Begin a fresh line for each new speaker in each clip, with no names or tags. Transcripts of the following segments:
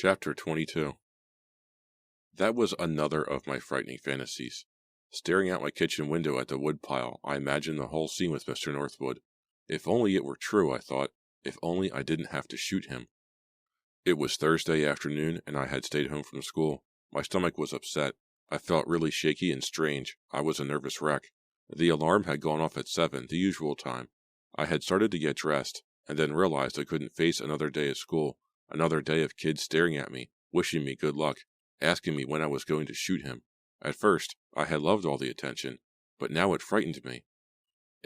Chapter 22. That was another of my frightening fantasies. Staring out my kitchen window at the woodpile, I imagined the whole scene with Mr. Northwood. If only it were true, I thought. If only I didn't have to shoot him. It was Thursday afternoon, and I had stayed home from school. My stomach was upset. I felt really shaky and strange. I was a nervous wreck. The alarm had gone off at 7, the usual time. I had started to get dressed, and then realized I couldn't face another day of school, another day of kids staring at me, wishing me good luck, asking me when I was going to shoot him. At first, I had loved all the attention, but now it frightened me.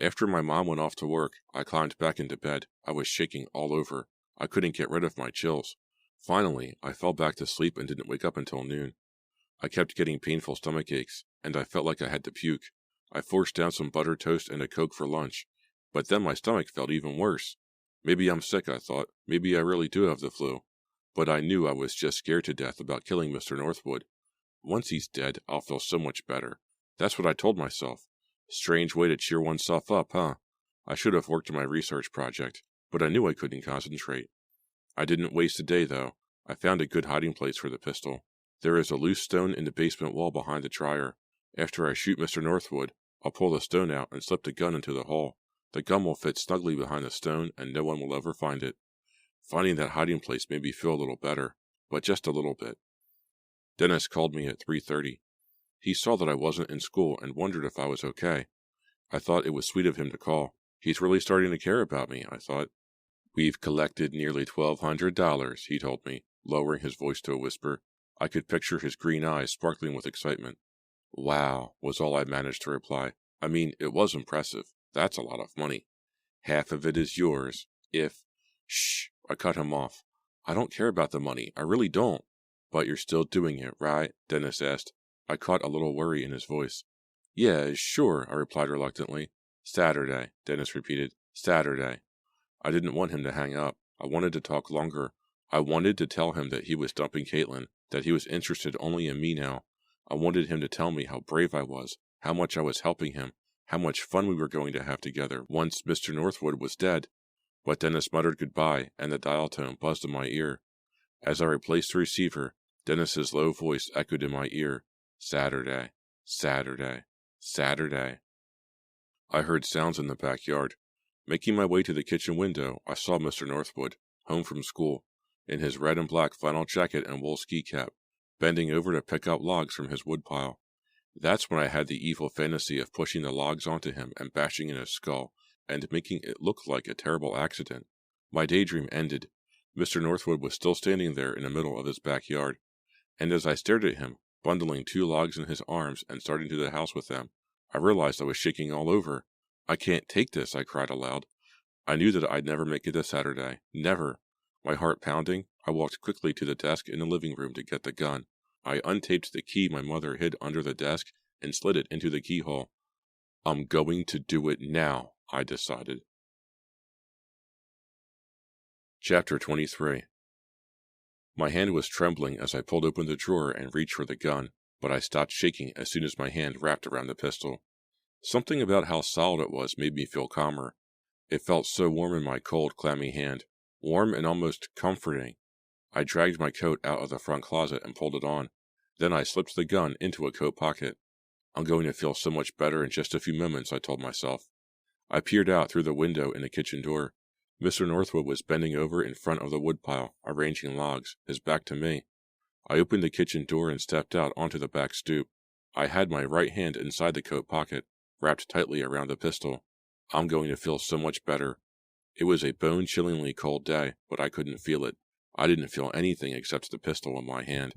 After my mom went off to work, I climbed back into bed. I was shaking all over. I couldn't get rid of my chills. Finally, I fell back to sleep and didn't wake up until noon. I kept getting painful stomach aches, and I felt like I had to puke. I forced down some buttered toast and a Coke for lunch, but then my stomach felt even worse. Maybe I'm sick, I thought. Maybe I really do have the flu. But I knew I was just scared to death about killing Mr. Northwood. Once he's dead, I'll feel so much better. That's what I told myself. Strange way to cheer oneself up, huh? I should have worked on my research project, but I knew I couldn't concentrate. I didn't waste a day, though. I found a good hiding place for the pistol. There is a loose stone in the basement wall behind the dryer. After I shoot Mr. Northwood, I'll pull the stone out and slip the gun into the hole. The gun will fit snugly behind the stone, and no one will ever find it. Finding that hiding place made me feel a little better, but just a little bit. Dennis called me at 3:30. He saw that I wasn't in school and wondered if I was okay. I thought it was sweet of him to call. He's really starting to care about me, I thought. We've collected nearly $1,200, he told me, lowering his voice to a whisper. I could picture his green eyes sparkling with excitement. Wow, was all I managed to reply. I mean, it was impressive. That's a lot of money. Half of it is yours, if... Shh, I cut him off. I don't care about the money, I really don't. But you're still doing it, right? Dennis asked. I caught a little worry in his voice. Yeah, sure, I replied reluctantly. Saturday, Dennis repeated. Saturday. I didn't want him to hang up. I wanted to talk longer. I wanted to tell him that he was dumping Caitlin, that he was interested only in me now. I wanted him to tell me how brave I was, how much I was helping him, how much fun we were going to have together once Mr. Northwood was dead. But Dennis muttered goodbye, and the dial tone buzzed in my ear. As I replaced the receiver, Dennis's low voice echoed in my ear. Saturday, Saturday, Saturday. I heard sounds in the backyard. Making my way to the kitchen window, I saw Mr. Northwood, home from school, in his red and black flannel jacket and wool ski cap, bending over to pick up logs from his woodpile. That's when I had the evil fantasy of pushing the logs onto him and bashing in his skull, and making it look like a terrible accident. My daydream ended. Mr. Northwood was still standing there in the middle of his backyard, and as I stared at him, bundling 2 logs in his arms and starting to the house with them, I realized I was shaking all over. I can't take this, I cried aloud. I knew that I'd never make it to Saturday. Never. My heart pounding, I walked quickly to the desk in the living room to get the gun. I untaped the key my mother hid under the desk and slid it into the keyhole. I'm going to do it now, I decided. Chapter 23. My hand was trembling as I pulled open the drawer and reached for the gun, but I stopped shaking as soon as my hand wrapped around the pistol. Something about how solid it was made me feel calmer. It felt so warm in my cold, clammy hand, warm and almost comforting. I dragged my coat out of the front closet and pulled it on. Then I slipped the gun into a coat pocket. I'm going to feel so much better in just a few moments, I told myself. I peered out through the window in the kitchen door. Mr. Northwood was bending over in front of the woodpile, arranging logs, his back to me. I opened the kitchen door and stepped out onto the back stoop. I had my right hand inside the coat pocket, wrapped tightly around the pistol. I'm going to feel so much better. It was a bone-chillingly cold day, but I couldn't feel it. I didn't feel anything except the pistol in my hand.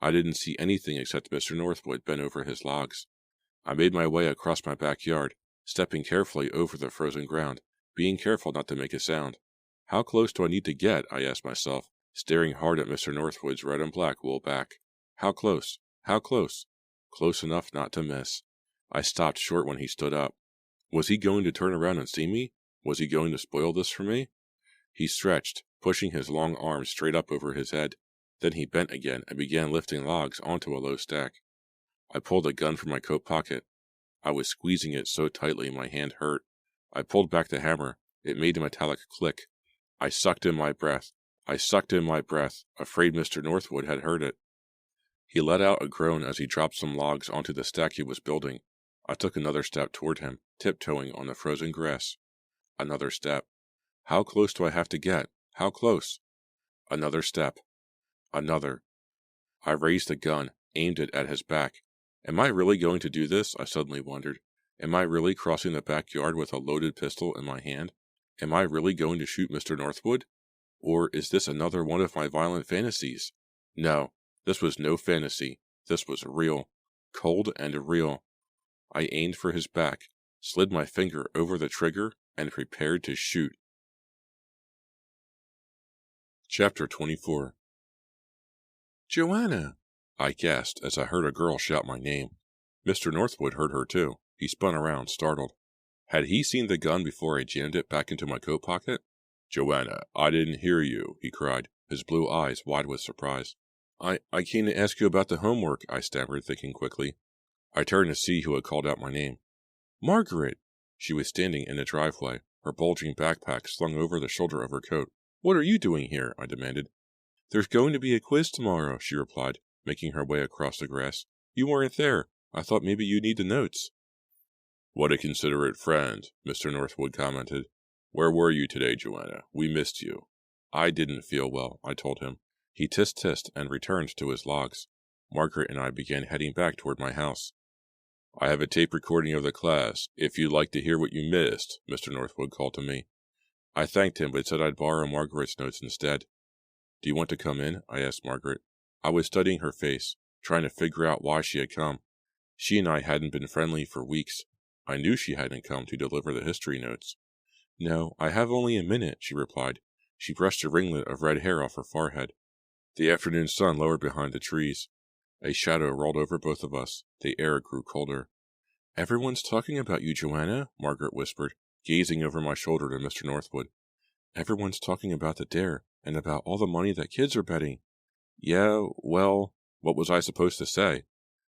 I didn't see anything except Mr. Northwood bent over his logs. I made my way across my backyard, stepping carefully over the frozen ground, being careful not to make a sound. How close do I need to get, I asked myself, staring hard at Mr. Northwood's red and black wool back. How close? How close? Close enough not to miss. I stopped short when he stood up. Was he going to turn around and see me? Was he going to spoil this for me? He stretched, pushing his long arms straight up over his head. Then he bent again and began lifting logs onto a low stack. I pulled a gun from my coat pocket. I was squeezing it so tightly my hand hurt. I pulled back the hammer. It made a metallic click. I sucked in my breath. I sucked in my breath, afraid Mr. Northwood had heard it. He let out a groan as he dropped some logs onto the stack he was building. I took another step toward him, tiptoeing on the frozen grass. Another step. How close do I have to get? How close? Another step. Another. I raised the gun, aimed it at his back. Am I really going to do this? I suddenly wondered. Am I really crossing the backyard with a loaded pistol in my hand? Am I really going to shoot Mr. Northwood? Or is this another one of my violent fantasies? No, this was no fantasy. This was real. Cold and real. I aimed for his back, slid my finger over the trigger, and prepared to shoot. Chapter 24. Joanna! I gasped as I heard a girl shout my name. Mr. Northwood heard her too. He spun around, startled. Had he seen the gun before I jammed it back into my coat pocket? Joanna, I didn't hear you, he cried, his blue eyes wide with surprise. I came to ask you about the homework, I stammered, thinking quickly. I turned to see who had called out my name. Margaret! She was standing in the driveway, her bulging backpack slung over the shoulder of her coat. What are you doing here? I demanded. There's going to be a quiz tomorrow, she replied, making her way across the grass. You weren't there. I thought maybe you need the notes. What a considerate friend, Mr. Northwood commented. Where were you today, Joanna? We missed you. I didn't feel well, I told him. He tisk-tissed and returned to his logs. Margaret and I began heading back toward my house. I have a tape recording of the class, if you'd like to hear what you missed, Mr. Northwood called to me. I thanked him, but said I'd borrow Margaret's notes instead. Do you want to come in? I asked Margaret. I was studying her face, trying to figure out why she had come. She and I hadn't been friendly for weeks. I knew she hadn't come to deliver the history notes. No, I have only a minute, she replied. She brushed a ringlet of red hair off her forehead. The afternoon sun lowered behind the trees. A shadow rolled over both of us. The air grew colder. Everyone's talking about you, Joanna, Margaret whispered, gazing over my shoulder to Mr. Northwood. Everyone's talking about the dare, and about all the money that kids are betting. Yeah, well, what was I supposed to say?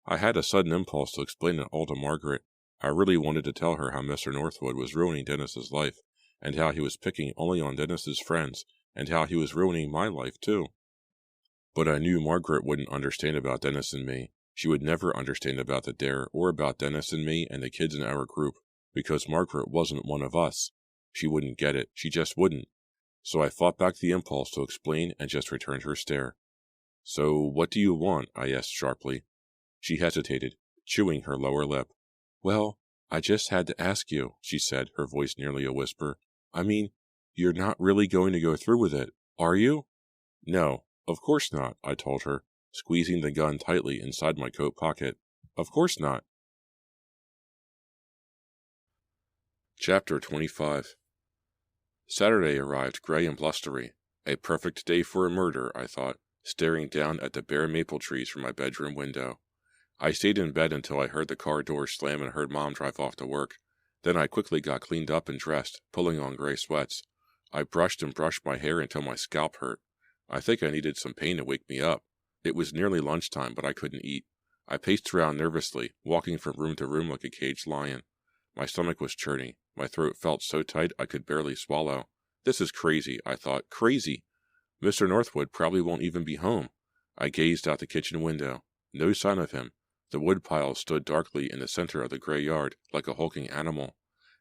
I had a sudden impulse to explain it all to Margaret. I really wanted to tell her how Mr. Northwood was ruining Dennis's life, and how he was picking only on Dennis's friends, and how he was ruining my life, too. But I knew Margaret wouldn't understand about Dennis and me. She would never understand about the dare, or about Dennis and me and the kids in our group, because Margaret wasn't one of us. She wouldn't get it. She just wouldn't. So I fought back the impulse to explain and just returned her stare. So, what do you want? I asked sharply. She hesitated, chewing her lower lip. Well, I just had to ask you, she said, her voice nearly a whisper. I mean, you're not really going to go through with it, are you? No, of course not, I told her, squeezing the gun tightly inside my coat pocket. Of course not. Chapter 25. Saturday arrived gray and blustery. A perfect day for a murder, I thought, staring down at the bare maple trees from my bedroom window. I stayed in bed until I heard the car door slam and heard Mom drive off to work. Then I quickly got cleaned up and dressed, pulling on gray sweats. I brushed and brushed my hair until my scalp hurt. I think I needed some pain to wake me up. It was nearly lunchtime, but I couldn't eat. I paced around nervously, walking from room to room like a caged lion. My stomach was churning. My throat felt so tight I could barely swallow. This is crazy, I thought. Crazy! Mr. Northwood probably won't even be home. I gazed out the kitchen window. No sign of him. The woodpile stood darkly in the center of the gray yard, like a hulking animal.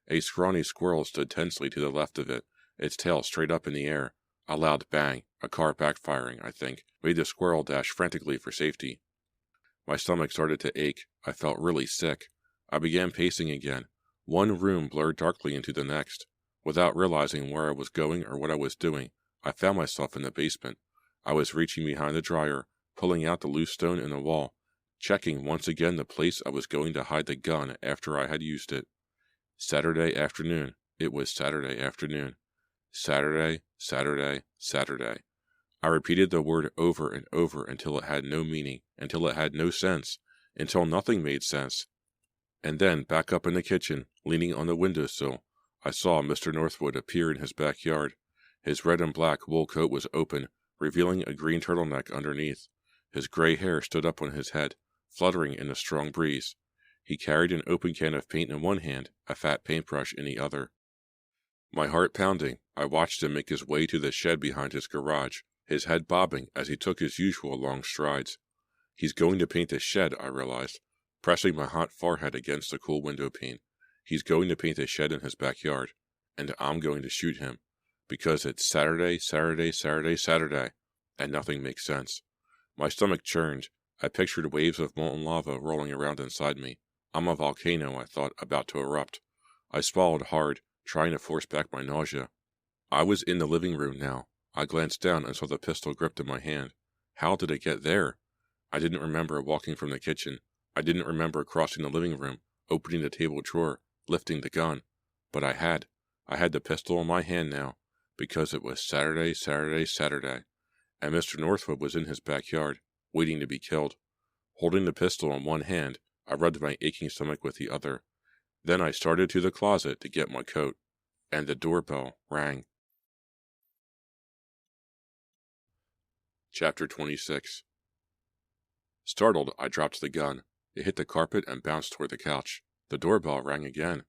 A scrawny squirrel stood tensely to the left of it, its tail straight up in the air. A loud bang, a car backfiring, I think, made the squirrel dash frantically for safety. My stomach started to ache. I felt really sick. I began pacing again. One room blurred darkly into the next. Without realizing where I was going or what I was doing, I found myself in the basement. I was reaching behind the dryer, pulling out the loose stone in the wall, checking once again the place I was going to hide the gun after I had used it. Saturday afternoon. It was Saturday afternoon. Saturday, Saturday, Saturday. I repeated the word over and over until it had no meaning, until it had no sense, until nothing made sense. And then, back up in the kitchen, leaning on the windowsill, I saw Mr. Northwood appear in his backyard. His red and black wool coat was open, revealing a green turtleneck underneath. His gray hair stood up on his head, fluttering in the strong breeze. He carried an open can of paint in one hand, a fat paintbrush in the other. My heart pounding, I watched him make his way to the shed behind his garage, his head bobbing as he took his usual long strides. He's going to paint the shed, I realized, pressing my hot forehead against the cool window pane. He's going to paint the shed in his backyard, and I'm going to shoot him, because it's Saturday, Saturday, Saturday, Saturday, and nothing makes sense. My stomach churned. I pictured waves of molten lava rolling around inside me. I'm a volcano, I thought, about to erupt. I swallowed hard, trying to force back my nausea. I was in the living room now. I glanced down and saw the pistol gripped in my hand. How did it get there? I didn't remember walking from the kitchen. I didn't remember crossing the living room, opening the table drawer, lifting the gun. But I had. I had the pistol in my hand now, because it was Saturday, Saturday, Saturday, and Mr. Northwood was in his backyard, waiting to be killed. Holding the pistol in one hand, I rubbed my aching stomach with the other. Then I started to the closet to get my coat, and the doorbell rang. Chapter 26. Startled, I dropped the gun. It hit the carpet and bounced toward the couch. The doorbell rang again.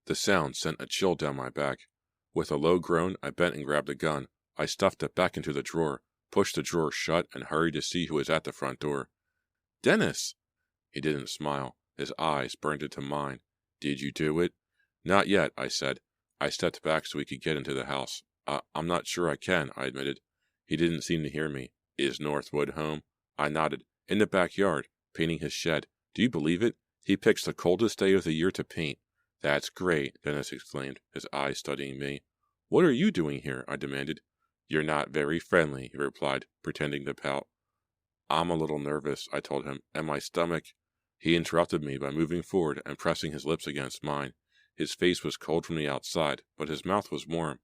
The sound sent a chill down my back. With a low groan, I bent and grabbed the gun. I stuffed it back into the drawer, pushed the drawer shut, and hurried to see who was at the front door. "Dennis!" He didn't smile. His eyes burned into mine. "Did you do it?" "Not yet," I said. I stepped back so he could get into the house. I'm not sure I can," I admitted. He didn't seem to hear me. "Is Northwood home?" I nodded. "In the backyard, painting his shed. Do you believe it? He picks the coldest day of the year to paint." "That's great," Dennis exclaimed, his eyes studying me. "What are you doing here?" I demanded. "You're not very friendly," he replied, pretending to pout. "I'm a little nervous," I told him, "and my stomach—" He interrupted me by moving forward and pressing his lips against mine. His face was cold from the outside, but his mouth was warm.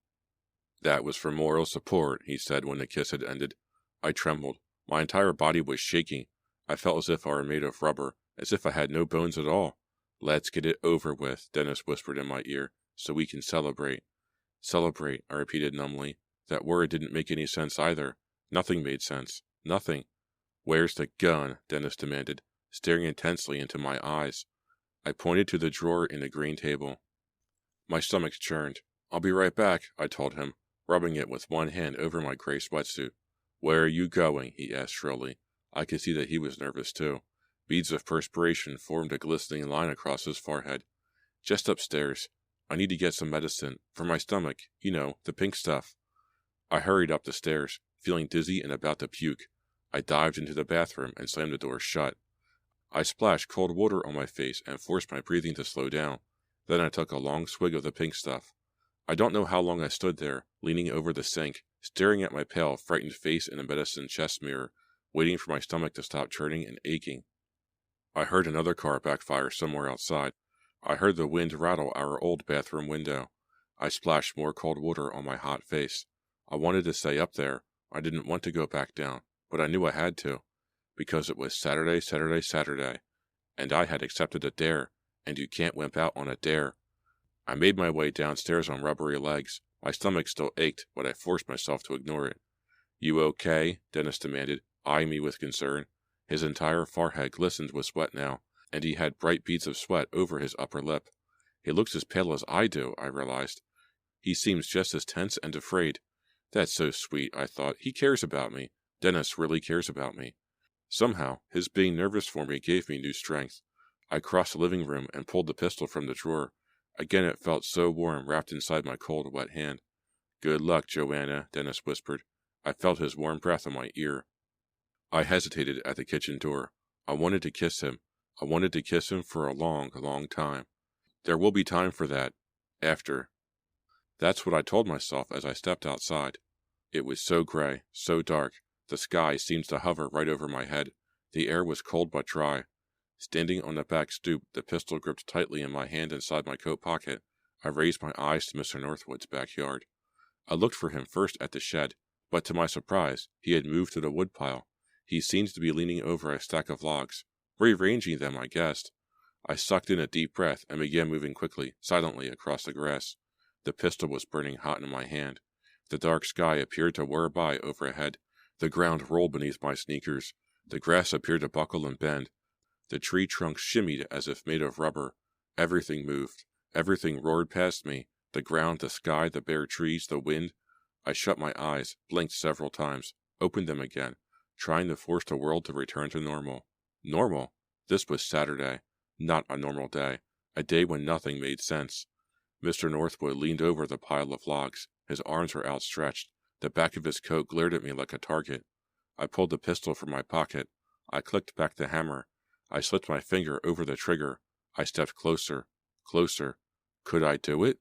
"That was for moral support," he said when the kiss had ended. I trembled. My entire body was shaking. I felt as if I were made of rubber, as if I had no bones at all. "Let's get it over with," Dennis whispered in my ear, "so we can celebrate." "Celebrate," I repeated numbly. That word didn't make any sense either. Nothing made sense. Nothing. "Where's the gun?" Dennis demanded, staring intensely into my eyes. I pointed to the drawer in the green table. My stomach churned. "I'll be right back," I told him, rubbing it with one hand over my gray sweatsuit. "Where are you going?" he asked shrilly. I could see that he was nervous too. Beads of perspiration formed a glistening line across his forehead. "Just upstairs. I need to get some medicine. For my stomach. You know, the pink stuff." I hurried up the stairs, feeling dizzy and about to puke. I dived into the bathroom and slammed the door shut. I splashed cold water on my face and forced my breathing to slow down. Then I took a long swig of the pink stuff. I don't know how long I stood there, leaning over the sink, staring at my pale, frightened face in a medicine chest mirror, waiting for my stomach to stop churning and aching. I heard another car backfire somewhere outside. I heard the wind rattle our old bathroom window. I splashed more cold water on my hot face. I wanted to stay up there. I didn't want to go back down, but I knew I had to, because it was Saturday, Saturday, Saturday, and I had accepted a dare, and you can't wimp out on a dare. I made my way downstairs on rubbery legs. My stomach still ached, but I forced myself to ignore it. "You okay?" Dennis demanded, eyeing me with concern. His entire forehead glistened with sweat now, and he had bright beads of sweat over his upper lip. "He looks as pale as I do," I realized. "He seems just as tense and afraid." That's so sweet, I thought. He cares about me. Dennis really cares about me. Somehow, his being nervous for me gave me new strength. I crossed the living room and pulled the pistol from the drawer. Again it felt so warm wrapped inside my cold, wet hand. "Good luck, Joanna," Dennis whispered. I felt his warm breath in my ear. I hesitated at the kitchen door. I wanted to kiss him. I wanted to kiss him for a long, long time. There will be time for that. After. That's what I told myself as I stepped outside. It was so gray, so dark. The sky seemed to hover right over my head. The air was cold but dry. Standing on the back stoop, the pistol gripped tightly in my hand inside my coat pocket, I raised my eyes to Mr. Northwood's backyard. I looked for him first at the shed, but to my surprise, he had moved to the woodpile. He seemed to be leaning over a stack of logs, rearranging them, I guessed. I sucked in a deep breath and began moving quickly, silently across the grass. The pistol was burning hot in my hand. The dark sky appeared to whir by overhead. The ground rolled beneath my sneakers. The grass appeared to buckle and bend. The tree trunks shimmied as if made of rubber. Everything moved. Everything roared past me, The ground, the sky, the bare trees, the wind. I shut my eyes, blinked several times, opened them again, trying to force the world to return to normal. Normal? This was Saturday, not a normal day, a day when nothing made sense. Mr. Northwood leaned over the pile of logs. His arms were outstretched. The back of his coat glared at me like a target. I pulled the pistol from my pocket. I clicked back the hammer. I slipped my finger over the trigger. I stepped closer, closer. Could I do it?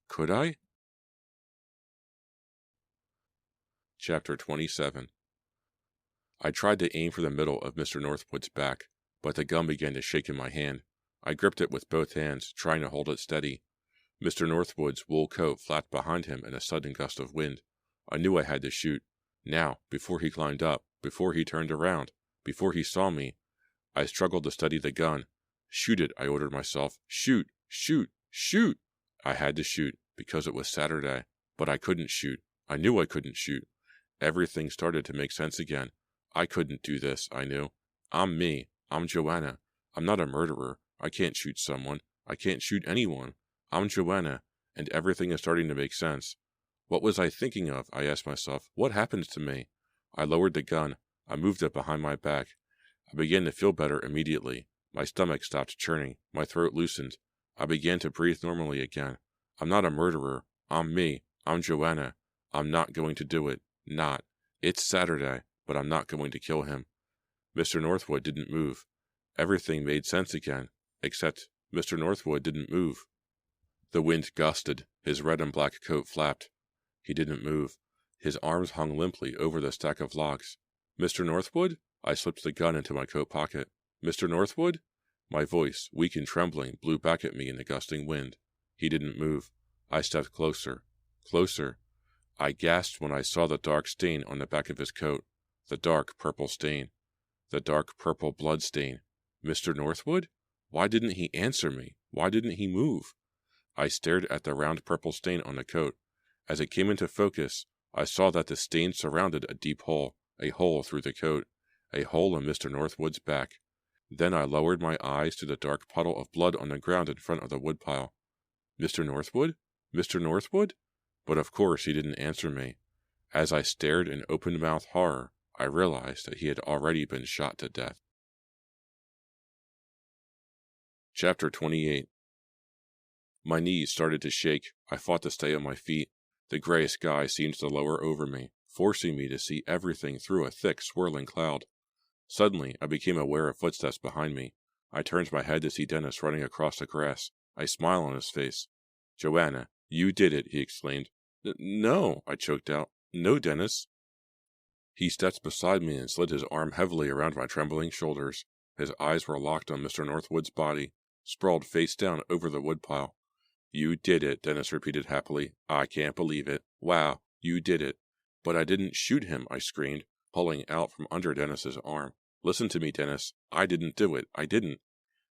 Could I? Chapter 27. I tried to aim for the middle of Mr. Northwood's back, but the gun began to shake in my hand. I gripped it with both hands, trying to hold it steady. Mr. Northwood's wool coat flapped behind him in a sudden gust of wind. I knew I had to shoot. Now, before he climbed up, before he turned around, before he saw me. I struggled to steady the gun. Shoot it, I ordered myself. Shoot! Shoot! Shoot! I had to shoot, because it was Saturday. But I couldn't shoot. I knew I couldn't shoot. Everything started to make sense again. I couldn't do this, I knew. I'm me. I'm Joanna. I'm not a murderer. I can't shoot someone. I can't shoot anyone. I'm Joanna, and everything is starting to make sense. What was I thinking of? I asked myself. What happened to me? I lowered the gun. I moved it behind my back. I began to feel better immediately. My stomach stopped churning. My throat loosened. I began to breathe normally again. I'm not a murderer. I'm me. I'm Joanna. I'm not going to do it. Not. It's Saturday, but I'm not going to kill him. Mr. Northwood didn't move. Everything made sense again, except Mr. Northwood didn't move. The wind gusted. His red and black coat flapped. He didn't move. His arms hung limply over the stack of logs. Mr. Northwood? I slipped the gun into my coat pocket. Mr. Northwood? My voice, weak and trembling, blew back at me in the gusting wind. He didn't move. I stepped closer. Closer. I gasped when I saw the dark stain on the back of his coat. The dark purple stain. The dark purple blood stain. Mr. Northwood? Why didn't he answer me? Why didn't he move? I stared at the round purple stain on the coat. As it came into focus, I saw that the stain surrounded a deep hole, a hole through the coat, a hole in Mr. Northwood's back. Then I lowered my eyes to the dark puddle of blood on the ground in front of the woodpile. Mr. Northwood? Mr. Northwood? But of course he didn't answer me. As I stared in open-mouthed horror, I realized that he had already been shot to death. Chapter 28. My knees started to shake. I fought to stay on my feet. The gray sky seemed to lower over me, forcing me to see everything through a thick, swirling cloud. Suddenly, I became aware of footsteps behind me. I turned my head to see Dennis running across the grass, a smile on his face. "Joanna, you did it," he exclaimed. No, I choked out. "No, Dennis." He stepped beside me and slid his arm heavily around my trembling shoulders. His eyes were locked on Mr. Northwood's body, sprawled face down over the woodpile. "You did it," Dennis repeated happily. "I can't believe it. Wow, you did it." "But I didn't shoot him," I screamed, pulling out from under Dennis's arm. "Listen to me, Dennis. I didn't do it. I didn't."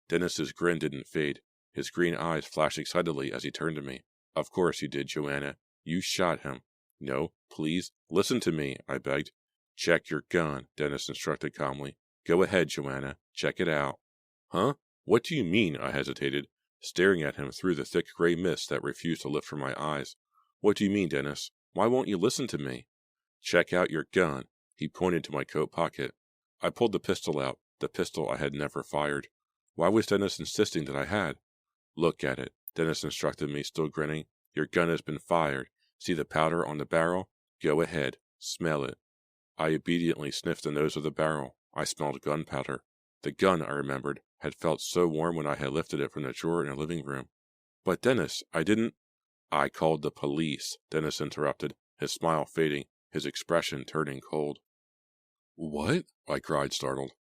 Dennis's grin didn't fade. His green eyes flashed excitedly as he turned to me. "Of course you did, Joanna. You shot him." "No, please, listen to me," I begged. "Check your gun," Dennis instructed calmly. "Go ahead, Joanna. Check it out." "Huh? What do you mean?" I hesitated, staring at him through the thick gray mist that refused to lift from my eyes. "What do you mean, Dennis? Why won't you listen to me?" "Check out your gun." He pointed to my coat pocket. I pulled the pistol out, the pistol I had never fired. Why was Dennis insisting that I had? "Look at it," Dennis instructed me, still grinning. "Your gun has been fired. See the powder on the barrel? Go ahead. Smell it." I obediently sniffed the nose of the barrel. I smelled gunpowder. The gun, I remembered, had felt so warm when I had lifted it from the drawer in the living room. "But Dennis, I didn't—" "I called the police," Dennis interrupted, his smile fading, his expression turning cold. "What?" I cried, startled.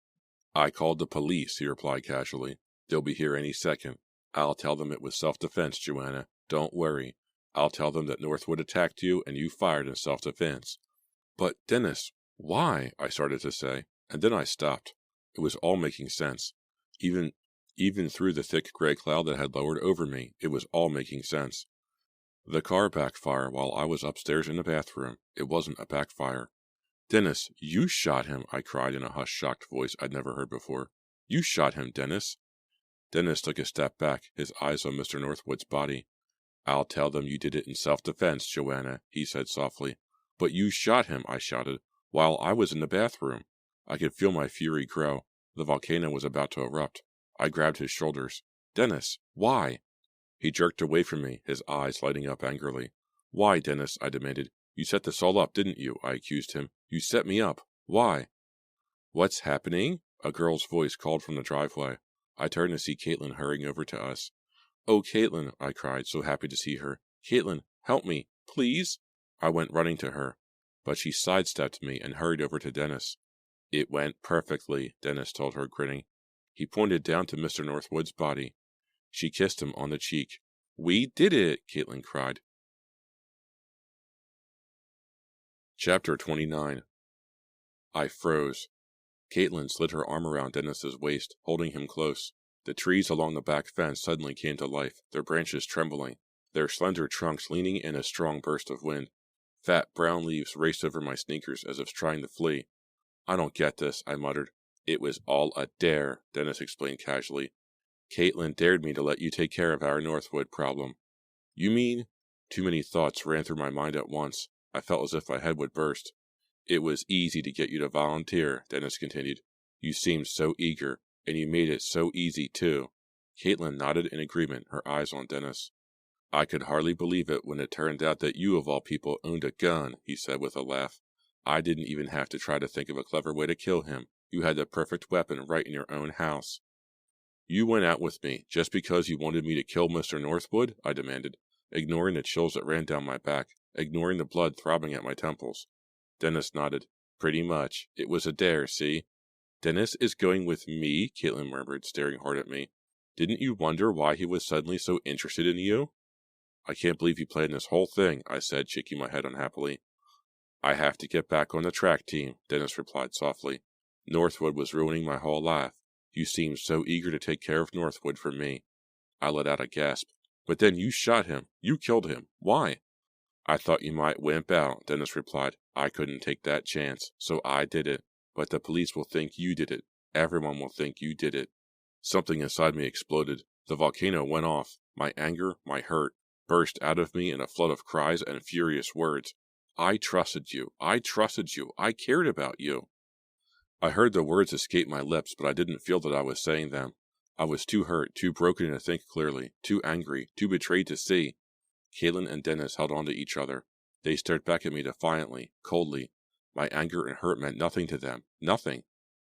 "I called the police," he replied casually. "They'll be here any second. I'll tell them it was self-defense, Joanna. Don't worry. I'll tell them that Northwood attacked you and you fired in self-defense." "But, Dennis, why?" I started to say, and then I stopped. It was all making sense. Even through the thick gray cloud that had lowered over me, it was all making sense. The car backfired while I was upstairs in the bathroom. It wasn't a backfire. "Dennis, you shot him," I cried in a hushed, shocked voice I'd never heard before. "You shot him, Dennis." Dennis took a step back, his eyes on Mr. Northwood's body. I'll tell them you did it in self-defense, Joanna, he said softly. But you shot him, I shouted, while I was in the bathroom. I could feel my fury grow. The volcano was about to erupt. I grabbed his shoulders. Dennis, why? He jerked away from me, his eyes lighting up angrily. Why, Dennis? I demanded. You set this all up, didn't you? I accused him. You set me up. Why? What's happening? A girl's voice called from the driveway. I turned to see Caitlin hurrying over to us. Oh, Caitlin, I cried, so happy to see her. Caitlin, help me, please? I went running to her, but she sidestepped me and hurried over to Dennis. It went perfectly, Dennis told her, grinning. He pointed down to Mr. Northwood's body. She kissed him on the cheek. We did it, Caitlin cried. Chapter 29. I froze. Caitlin slid her arm around Dennis's waist, holding him close. The trees along the back fence suddenly came to life, their branches trembling, their slender trunks leaning in a strong burst of wind. Fat brown leaves raced over my sneakers as if trying to flee. I don't get this, I muttered. It was all a dare, Dennis explained casually. Caitlin dared me to let you take care of our Northwood problem. You mean? Too many thoughts ran through my mind at once. I felt as if my head would burst. It was easy to get you to volunteer, Dennis continued. You seemed so eager, and you made it so easy, too. Caitlin nodded in agreement, her eyes on Dennis. I could hardly believe it when it turned out that you, of all people, owned a gun, he said with a laugh. I didn't even have to try to think of a clever way to kill him. You had the perfect weapon right in your own house. You went out with me just because you wanted me to kill Mr. Northwood? I demanded, ignoring the chills that ran down my back, ignoring the blood throbbing at my temples. Dennis nodded. Pretty much. It was a dare, see? Dennis is going with me? Caitlin murmured, staring hard at me. Didn't you wonder why he was suddenly so interested in you? I can't believe you planned this whole thing, I said, shaking my head unhappily. I have to get back on the track team, Dennis replied softly. Northwood was ruining my whole life. You seemed so eager to take care of Northwood for me. I let out a gasp. But then you shot him. You killed him. Why? I thought you might wimp out, Dennis replied. I couldn't take that chance, so I did it. But the police will think you did it. Everyone will think you did it. Something inside me exploded. The volcano went off. My anger, my hurt, burst out of me in a flood of cries and furious words. I trusted you. I trusted you. I cared about you. I heard the words escape my lips, but I didn't feel that I was saying them. I was too hurt, too broken to think clearly, too angry, too betrayed to see. Caitlin and Dennis held on to each other. They stared back at me defiantly, coldly. My anger and hurt meant nothing to them. Nothing.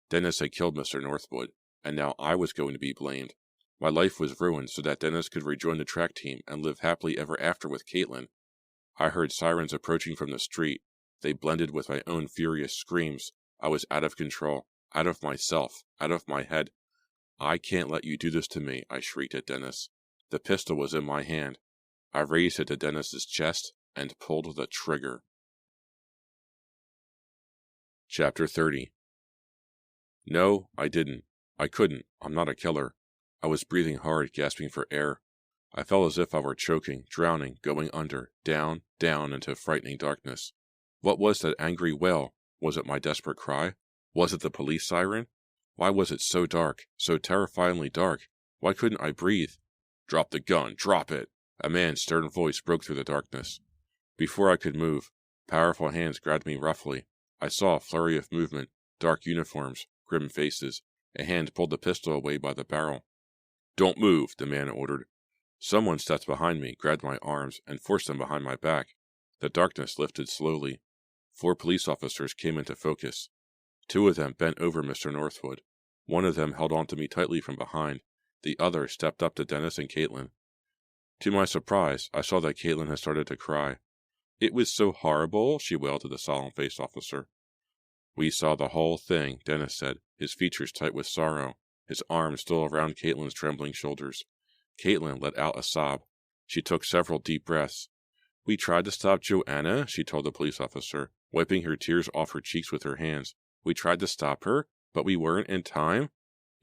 Dennis had killed Mr. Northwood, and now I was going to be blamed. My life was ruined so that Dennis could rejoin the track team and live happily ever after with Caitlin. I heard sirens approaching from the street. They blended with my own furious screams. I was out of control, out of myself, out of my head. I can't let you do this to me, I shrieked at Dennis. The pistol was in my hand. I raised it to Dennis's chest and pulled the trigger. Chapter 30. No, I didn't. I couldn't. I'm not a killer. I was breathing hard, gasping for air. I felt as if I were choking, drowning, going under, down, down into frightening darkness. What was that angry wail? Was it my desperate cry? Was it the police siren? Why was it so dark, so terrifyingly dark? Why couldn't I breathe? Drop the gun! Drop it! A man's stern voice broke through the darkness. Before I could move, powerful hands grabbed me roughly. I saw a flurry of movement, dark uniforms, grim faces. A hand pulled the pistol away by the barrel. Don't move, the man ordered. Someone stepped behind me, grabbed my arms, and forced them behind my back. The darkness lifted slowly. 4 police officers came into focus. 2 of them bent over Mr. Northwood. One of them held on to me tightly from behind. The other stepped up to Dennis and Caitlin. To my surprise, I saw that Caitlin had started to cry. It was so horrible, she wailed to the solemn-faced officer. We saw the whole thing, Dennis said, his features tight with sorrow, his arms still around Caitlin's trembling shoulders. Caitlin let out a sob. She took several deep breaths. We tried to stop Joanna, she told the police officer, wiping her tears off her cheeks with her hands. We tried to stop her, but we weren't in time.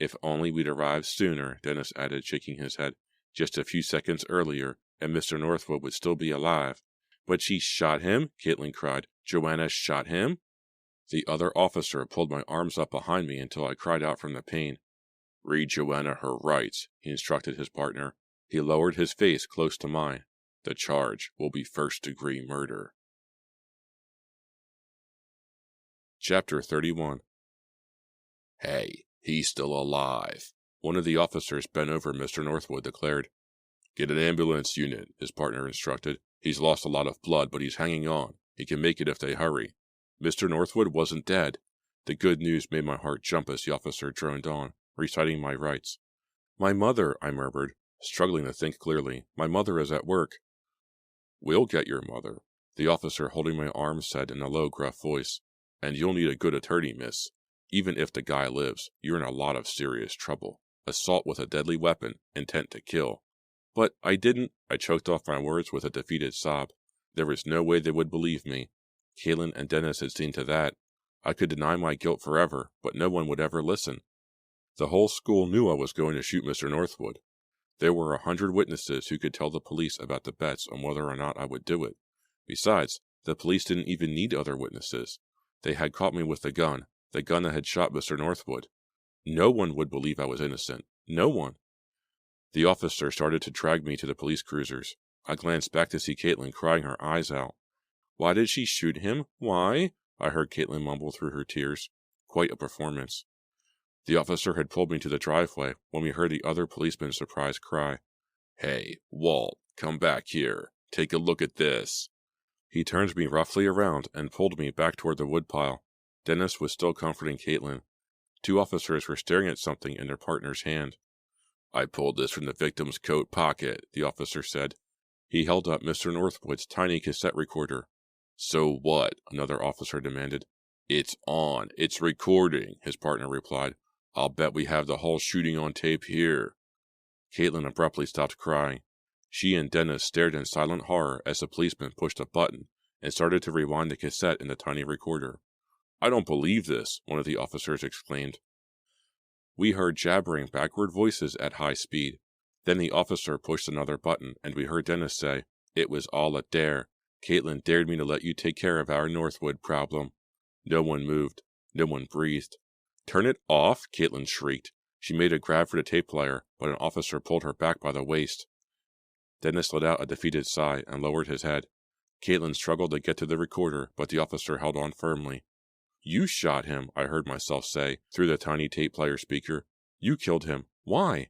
If only we'd arrived sooner, Dennis added, shaking his head. Just a few seconds earlier, and Mr. Northwood would still be alive. But she shot him, Caitlin cried. Joanna shot him? The other officer pulled my arms up behind me until I cried out from the pain. Read Joanna her rights, he instructed his partner. He lowered his face close to mine. The charge will be first-degree murder. Chapter 31. Hey, he's still alive. One of the officers bent over Mr. Northwood declared. Get an ambulance unit, his partner instructed. He's lost a lot of blood, but he's hanging on. He can make it if they hurry. Mr. Northwood wasn't dead. The good news made my heart jump as the officer droned on, reciting my rights. My mother, I murmured, struggling to think clearly. My mother is at work. We'll get your mother, the officer holding my arm said in a low, gruff voice. And you'll need a good attorney, miss. Even if the guy lives, you're in a lot of serious trouble. Assault with a deadly weapon, intent to kill. But I didn't. I choked off my words with a defeated sob. There was no way they would believe me. Caitlin and Dennis had seen to that. I could deny my guilt forever, but no one would ever listen. The whole school knew I was going to shoot Mr. Northwood. There were 100 witnesses who could tell the police about the bets on whether or not I would do it. Besides, the police didn't even need other witnesses. They had caught me with the gun that had shot Mr. Northwood. No one would believe I was innocent. No one. The officer started to drag me to the police cruisers. I glanced back to see Caitlin crying her eyes out. Why did she shoot him? Why? I heard Caitlin mumble through her tears. Quite a performance. The officer had pulled me to the driveway when we heard the other policeman's surprised cry. Hey, Walt, come back here. Take a look at this. He turned me roughly around and pulled me back toward the woodpile. Dennis was still comforting Caitlin. 2 officers were staring at something in their partner's hand. I pulled this from the victim's coat pocket, the officer said. He held up Mr. Northwood's tiny cassette recorder. So what? Another officer demanded. It's on. It's recording, his partner replied. I'll bet we have the whole shooting on tape here. Caitlin abruptly stopped crying. She and Dennis stared in silent horror as the policeman pushed a button and started to rewind the cassette in the tiny recorder. I don't believe this, one of the officers exclaimed. We heard jabbering backward voices at high speed. Then the officer pushed another button, and we heard Dennis say, It was all a dare. Caitlin dared me to let you take care of our Northwood problem. No one moved. No one breathed. Turn it off, Caitlin shrieked. She made a grab for the tape player, but an officer pulled her back by the waist. Dennis let out a defeated sigh and lowered his head. Caitlin struggled to get to the recorder, but the officer held on firmly. You shot him, I heard myself say, through the tiny tape player speaker. You killed him. Why?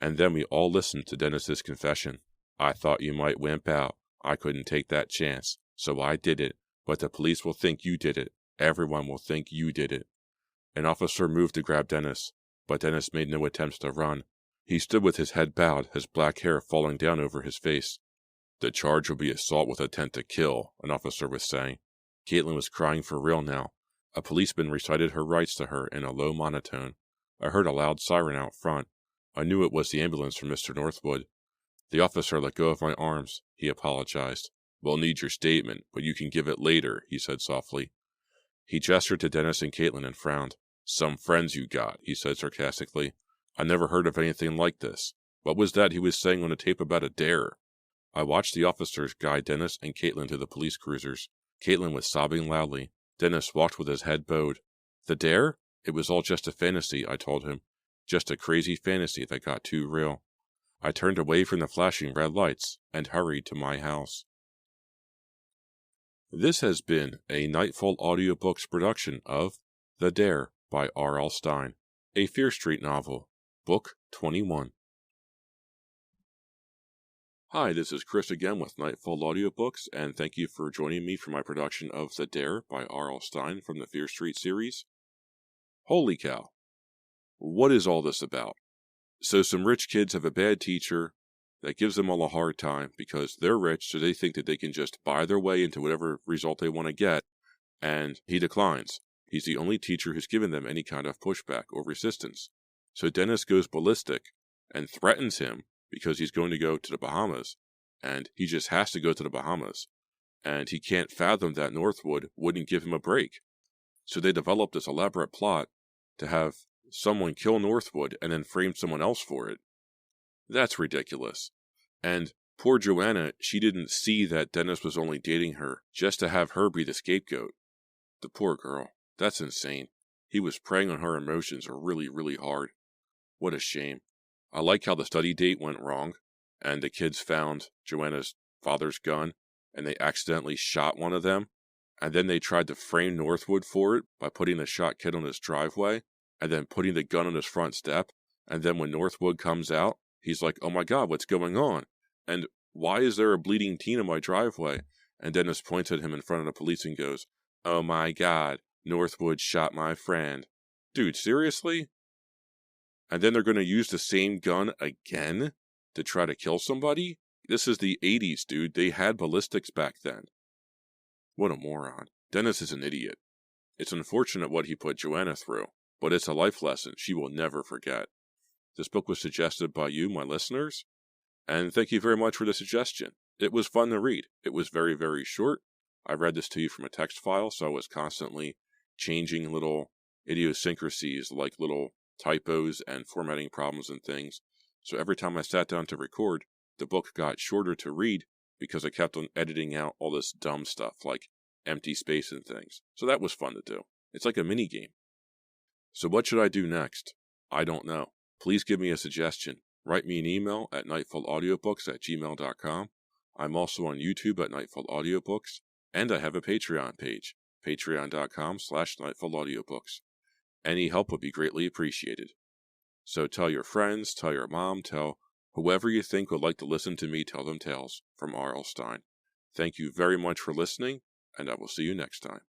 And then we all listened to Dennis's confession. I thought you might wimp out. I couldn't take that chance, so I did it. But the police will think you did it. Everyone will think you did it. An officer moved to grab Dennis, but Dennis made no attempts to run. He stood with his head bowed, his black hair falling down over his face. The charge will be assault with intent to kill, an officer was saying. Caitlin was crying for real now. A policeman recited her rights to her in a low monotone. I heard a loud siren out front. I knew it was the ambulance for Mr. Northwood. The officer let go of my arms. He apologized. We'll need your statement, but you can give it later, he said softly. He gestured to Dennis and Caitlin and frowned. Some friends you got, he said sarcastically. I never heard of anything like this. What was that he was saying on the tape about a dare? I watched the officers guide Dennis and Caitlin to the police cruisers. Caitlin was sobbing loudly. Dennis walked with his head bowed. The dare? It was all just a fantasy, I told him. Just a crazy fantasy that got too real. I turned away from the flashing red lights and hurried to my house. This has been a Nightfall Audiobooks production of The Dare by R.L. Stine, a Fear Street novel, Book 21. Hi, this is Chris again with Nightfall Audiobooks, and thank you for joining me for my production of The Dare by R.L. Stine from the Fear Street series. Holy cow. What is all this about? So some rich kids have a bad teacher that gives them all a hard time because they're rich, so they think that they can just buy their way into whatever result they want to get, and he declines. He's the only teacher who's given them any kind of pushback or resistance. So Dennis goes ballistic and threatens him because he's going to go to the Bahamas, and he just has to go to the Bahamas, and he can't fathom that Northwood wouldn't give him a break. So they develop this elaborate plot to have someone kill Northwood and then frame someone else for it. That's ridiculous. And poor Joanna, she didn't see that Dennis was only dating her just to have her be the scapegoat. The poor girl. That's insane. He was preying on her emotions really, really hard. What a shame. I like how the study date went wrong, and the kids found Joanna's father's gun, and they accidentally shot one of them, and then they tried to frame Northwood for it by putting the shot kid on his driveway, and then putting the gun on his front step, and then when Northwood comes out, he's like, oh my god, what's going on? And why is there a bleeding teen in my driveway? And Dennis points at him in front of the police and goes, oh my god, Northwood shot my friend. Dude, seriously? And then they're going to use the same gun again to try to kill somebody? This is the 80s, dude. They had ballistics back then. What a moron. Dennis is an idiot. It's unfortunate what he put Joanna through, but it's a life lesson she will never forget. This book was suggested by you, my listeners, and thank you very much for the suggestion. It was fun to read. It was very, very short. I read this to you from a text file, so I was constantly changing little idiosyncrasies like little typos and formatting problems and things. So every time I sat down to record, the book got shorter to read because I kept on editing out all this dumb stuff like empty space and things. So that was fun to do. It's like a mini game. So what should I do next? I don't know. Please give me a suggestion. Write me an email at nightfallaudiobooks@gmail.com. I'm also on YouTube at Nightfall Audiobooks, and I have a Patreon page, patreon.com/nightfallaudiobooks. Any help would be greatly appreciated. So tell your friends, tell your mom, tell whoever you think would like to listen to me tell them tales from R.L. Stine. Thank you very much for listening, and I will see you next time.